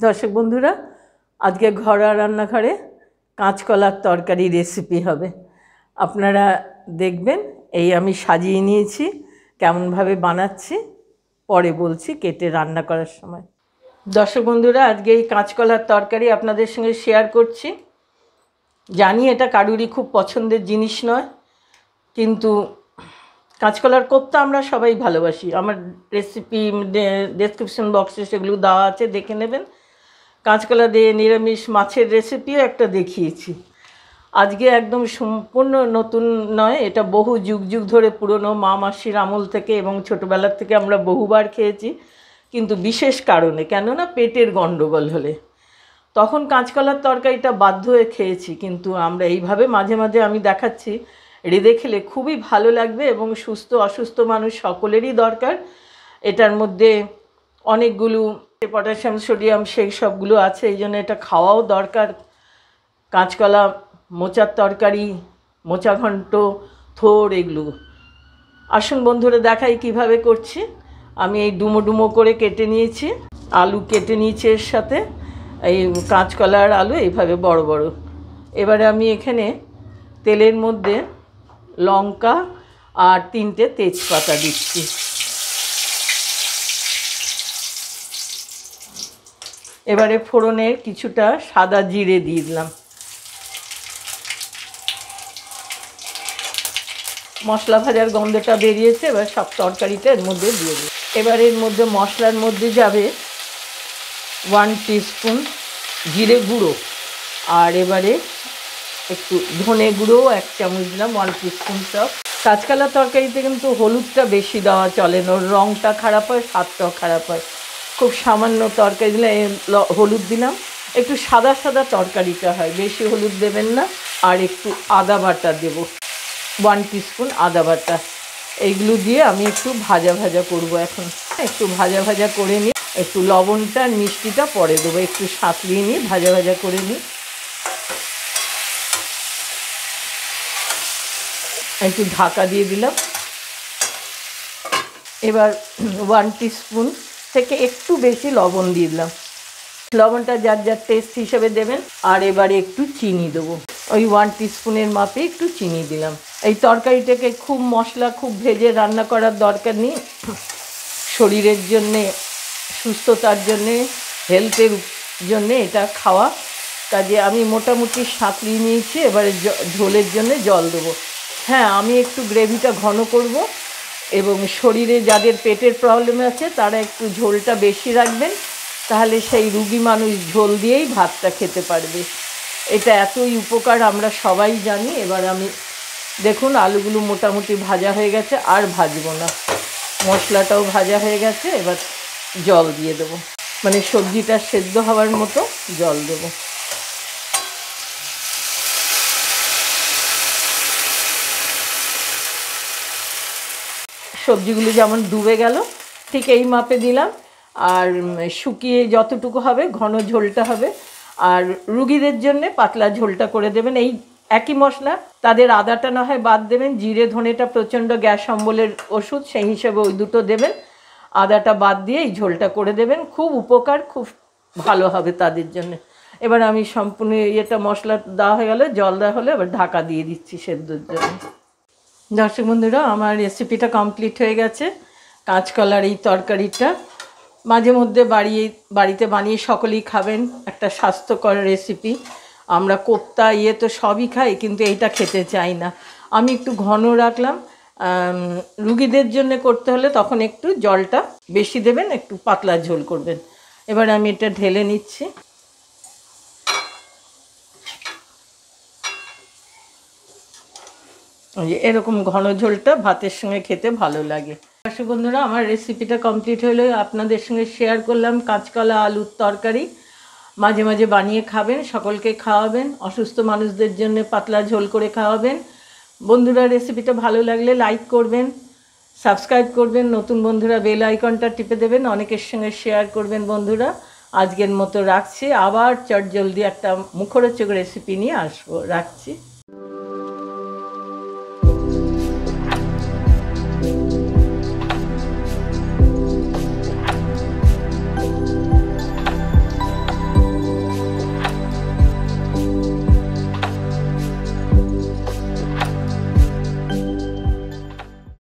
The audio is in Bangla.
দর্শক বন্ধুরা, আজকে ঘরোয়া রান্নাঘরে কাঁচকলার তরকারি রেসিপি হবে। আপনারা দেখবেন। এই আমি সাজিয়ে নিয়েছি, কেমনভাবে বানাচ্ছি পরে বলছি কেটে রান্না করার সময়। দর্শক বন্ধুরা, আজকে এই কাঁচকলার তরকারি আপনাদের সঙ্গে শেয়ার করছি। জানি এটা কারুরই খুব পছন্দের জিনিস নয়, কিন্তু কাঁচকলার কোপ্তা আমরা সবাই ভালোবাসি। আমার রেসিপি ডেসক্রিপশন বক্সে সেগুলো দেওয়া আছে, দেখে নেবেন। কাঁচকলা দিয়ে নিরামিষ মাছের রেসিপিও একটা দেখিয়েছি। আজকে একদম সম্পূর্ণ নতুন নয়, এটা বহু যুগ যুগ ধরে পুরনো মা মাসির আমল থেকে এবং ছোটোবেলার থেকে আমরা বহুবার খেয়েছি, কিন্তু বিশেষ কারণে, কেননা পেটের গণ্ডগোল হলে তখন কাঁচকলার তরকারিটা বাধ্য হয়ে খেয়েছি। কিন্তু আমরা এইভাবে মাঝে মাঝে আমি দেখাচ্ছি, রেঁধে খেলে খুবই ভালো লাগবে এবং সুস্থ অসুস্থ মানুষ সকলেরই দরকার। এটার মধ্যে অনেকগুলো পটাশিয়াম সোডিয়াম সেই সবগুলো আছে, এই জন্য এটা খাওয়াও দরকার। কাঁচকলা মোচার তরকারি, মোচা ঘন্ট, থোড়, এগুলো। আসুন বন্ধুরা দেখাই কিভাবে করছি। আমি এই ডুমো ডুমো করে কেটে নিয়েছি, আলু কেটে নিয়েছি এর সাথে, এই কাঁচকলার আলু এইভাবে বড় বড়। এবারে আমি এখানে তেলের মধ্যে লঙ্কা আর 3টে তেজপাতা দিচ্ছি। এবারে ফোড়নে কিছুটা সাদা জিরে দিয়ে দিলাম। মশলা ভাজার গন্ধটা বেরিয়েছে, এবার সব তরকারিটা এর মধ্যে দিয়ে দিই। এবার এর মধ্যে মশলার মধ্যে যাবে 1 টিস্পুন জিরে গুঁড়ো, আর এবারে একটু ধনে গুঁড়ো 1 চামচ দিলাম, 1 টিস্পুন সব। কাঁচকলার তরকারিতে কিন্তু হলুদটা বেশি দেওয়া চলে না, ওর রঙটা খারাপ হয়, স্বাদটাও খারাপ হয়। খুব সামান্য তরকারি দিলে হলুদ দিলাম, একটু সাদা সাদা তরকারিটা হয়, বেশি হলুদ দেবেন না। আর একটু আদা বাটা দেব, 1 টিস্পুন আদা বাটা। এইগুলো দিয়ে আমি একটু ভাজা ভাজা করব। এখন একটু ভাজা ভাজা করে নিই, একটু লবণটা আর মিষ্টিটা পরে দেবো, একটু সাঁতলিয়ে নিই, ভাজা ভাজা করে নিই। একটু ঢাকা দিয়ে দিলাম। এবার 1 টিস্পুন থেকে একটু বেশি লবণ দিয়ে দিলাম। লবণটা যার যার টেস্ট হিসেবে দেবেন। আর এবারে একটু চিনি দেবো, ওই 1 টিস্পুনের মাপে একটু চিনি দিলাম। এই তরকারিটাকে খুব মশলা খুব ভেজে রান্না করার দরকার নেই, শরীরের জন্যে, সুস্থতার জন্যে, হেলথের জন্যে এটা খাওয়া। কাজে আমি মোটামুটি সাঁতলিয়ে নিয়েছি। এবারে ঝোলের জন্য জল দেবো। হ্যাঁ, আমি একটু গ্রেভিটা ঘন করব, এবং শরীরে যাদের পেটের প্রবলেম আছে তারা একটু ঝোলটা বেশি রাখবেন, তাহলে সেই রুগী মানুষ ঝোল দিয়েই ভাতটা খেতে পারবে। এটা এতই উপকার আমরা সবাই জানি। এবার আমি দেখুন আলুগুলো মোটামুটি ভাজা হয়ে গেছে, আর ভাজবো না, মশলাটাও ভাজা হয়ে গেছে। এবার জল দিয়ে দেবো, মানে সবজিটা সেদ্ধ হওয়ার মতো জল দেবো। সবজিগুলো যেমন ডুবে গেল ঠিক এই মাপে দিলাম। আর শুকিয়ে যতটুকু হবে ঘন ঝোলটা হবে। আর রুগীদের জন্যে পাতলা ঝোলটা করে দেবেন। এই একই মশলা, তাদের আদাটা না হয় বাদ দেবেন, জিরে ধনেটা প্রচণ্ড গ্যাস অম্বলের ওষুধ, সেই হিসেবে ওই দুটো দেবেন, আদাটা বাদ দিয়ে এই ঝোলটা করে দেবেন। খুব উপকার, খুব ভালো হবে তাদের জন্য। এবার আমি সম্পূর্ণ ইয়েটা মশলা দেওয়া হয়ে গেলে, জল দেওয়া হলে এবার ঢাকা দিয়ে দিচ্ছি সেদ্ধর জন্য। দর্শক বন্ধুরা, আমার রেসিপিটা কমপ্লিট হয়ে গেছে। কাঁচকলার এই তরকারিটা মাঝে মধ্যে বাড়িতে বানিয়ে সকলেই খাবেন, একটা স্বাস্থ্যকর রেসিপি। আমরা কোপ্তা তো সবই খাই, কিন্তু এইটা খেতে চাই না। আমি একটু ঘন রাখলাম, রুগীদের জন্য করতে হলে তখন একটু জলটা বেশি দেবেন, একটু পাতলা ঝোল করবেন। এবার আমি এটা ঢেলে নিচ্ছি। এরকম ঘন ঝোলটা ভাতের সঙ্গে খেতে ভালো লাগে। দর্শক বন্ধুরা, আমার রেসিপিটা কমপ্লিট হলে আপনাদের সঙ্গে শেয়ার করলাম কাঁচকলা আলুর তরকারি। মাঝে মাঝে বানিয়ে খাবেন, সকলকে খাওয়াবেন, অসুস্থ মানুষদের জন্য পাতলা ঝোল করে খাওয়াবেন। বন্ধুরা, রেসিপিটা ভালো লাগলে লাইক করবেন, সাবস্ক্রাইব করবেন, নতুন বন্ধুরা বেল আইকনটা টিপে দেবেন, অনেকের সঙ্গে শেয়ার করবেন। বন্ধুরা, আজকের মতো রাখছি, আবার চটজলদি একটা মুখরোচক রেসিপি নিয়ে আসবো। রাখছি।